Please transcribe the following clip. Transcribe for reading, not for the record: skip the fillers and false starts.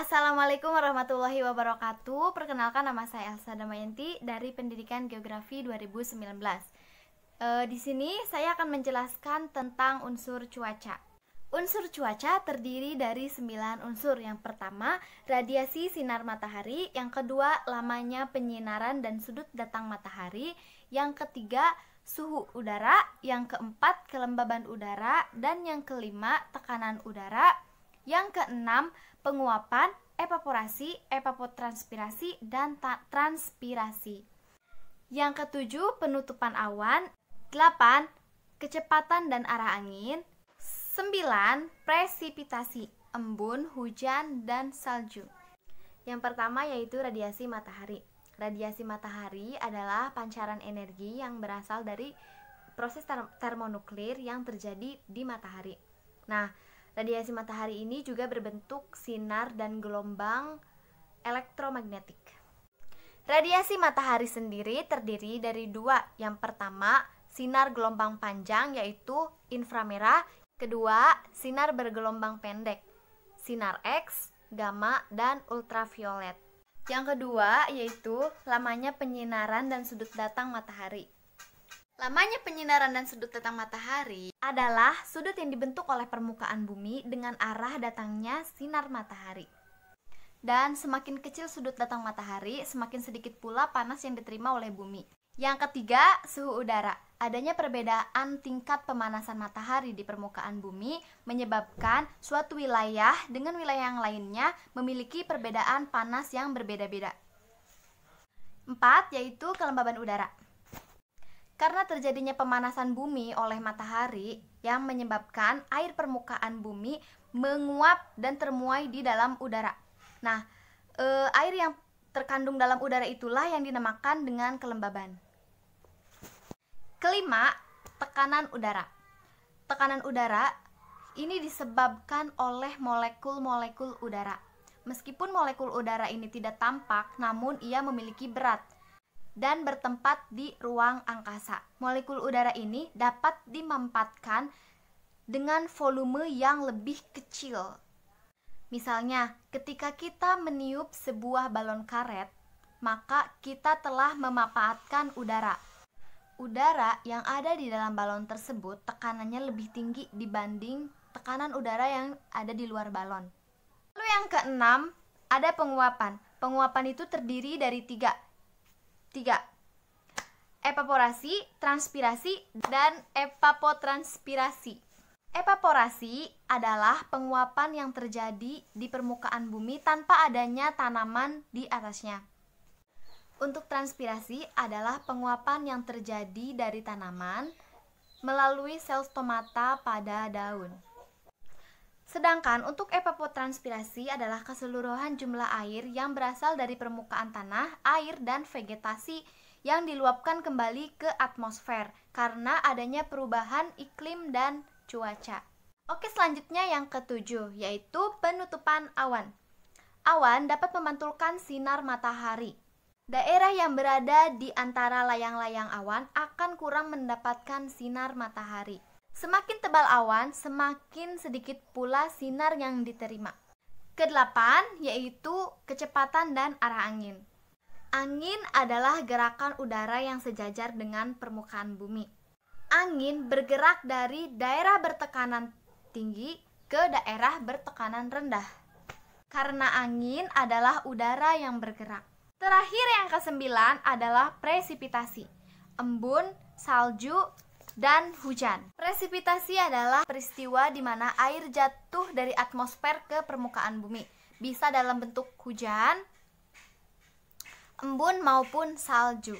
Assalamualaikum warahmatullahi wabarakatuh. Perkenalkan, nama saya Elsa Damayanti dari Pendidikan Geografi 2019. Di sini saya akan menjelaskan tentang unsur cuaca. Unsur cuaca terdiri dari 9 unsur. Yang pertama, radiasi sinar matahari. Yang kedua, lamanya penyinaran dan sudut datang matahari. Yang ketiga, suhu udara. Yang keempat, kelembaban udara. Dan yang kelima, tekanan udara. Yang keenam, penguapan, evaporasi, evapotranspirasi, dan transpirasi. Yang ketujuh, penutupan awan. 8, kecepatan dan arah angin. 9, presipitasi, embun, hujan, dan salju. Yang pertama yaitu radiasi matahari. Radiasi matahari adalah pancaran energi yang berasal dari proses termonuklir yang terjadi di matahari. Nah, radiasi matahari ini juga berbentuk sinar dan gelombang elektromagnetik. Radiasi matahari sendiri terdiri dari dua. Yang pertama, sinar gelombang panjang yaitu inframerah. Kedua, sinar bergelombang pendek, sinar X, gamma, dan ultraviolet. Yang kedua yaitu lamanya penyinaran dan sudut datang matahari. Lamanya penyinaran dan sudut datang matahari adalah sudut yang dibentuk oleh permukaan bumi dengan arah datangnya sinar matahari. Dan semakin kecil sudut datang matahari, semakin sedikit pula panas yang diterima oleh bumi. Yang ketiga, suhu udara. Adanya perbedaan tingkat pemanasan matahari di permukaan bumi menyebabkan suatu wilayah dengan wilayah yang lainnya memiliki perbedaan panas yang berbeda-beda. 4, yaitu kelembaban udara. Karena terjadinya pemanasan bumi oleh matahari yang menyebabkan air permukaan bumi menguap dan termuai di dalam udara. Nah, air yang terkandung dalam udara itulah yang dinamakan dengan kelembaban. Kelima, tekanan udara. Tekanan udara ini disebabkan oleh molekul-molekul udara. Meskipun molekul udara ini tidak tampak, namun ia memiliki berat dan bertempat di ruang angkasa. Molekul udara ini dapat dimampatkan dengan volume yang lebih kecil. Misalnya, ketika kita meniup sebuah balon karet, maka kita telah memanfaatkan udara. Udara yang ada di dalam balon tersebut tekanannya lebih tinggi dibanding tekanan udara yang ada di luar balon. Lalu yang keenam, ada penguapan. Penguapan itu terdiri dari tiga. Evaporasi, transpirasi, dan evapotranspirasi. Evaporasi adalah penguapan yang terjadi di permukaan bumi tanpa adanya tanaman di atasnya. Untuk transpirasi adalah penguapan yang terjadi dari tanaman melalui sel stomata pada daun. Sedangkan untuk evapotranspirasi adalah keseluruhan jumlah air yang berasal dari permukaan tanah, air, dan vegetasi yang diluapkan kembali ke atmosfer karena adanya perubahan iklim dan cuaca. Oke, selanjutnya yang ketujuh yaitu penutupan awan. Awan dapat memantulkan sinar matahari. Daerah yang berada di antara layang-layang awan akan kurang mendapatkan sinar matahari. Semakin tebal awan, semakin sedikit pula sinar yang diterima. Kedelapan, yaitu kecepatan dan arah angin. Angin adalah gerakan udara yang sejajar dengan permukaan bumi. Angin bergerak dari daerah bertekanan tinggi ke daerah bertekanan rendah. Karena angin adalah udara yang bergerak. Terakhir yang ke-9 adalah presipitasi, embun, salju, dan hujan. Presipitasi adalah peristiwa di mana air jatuh dari atmosfer ke permukaan bumi. Bisa dalam bentuk hujan, embun, maupun salju.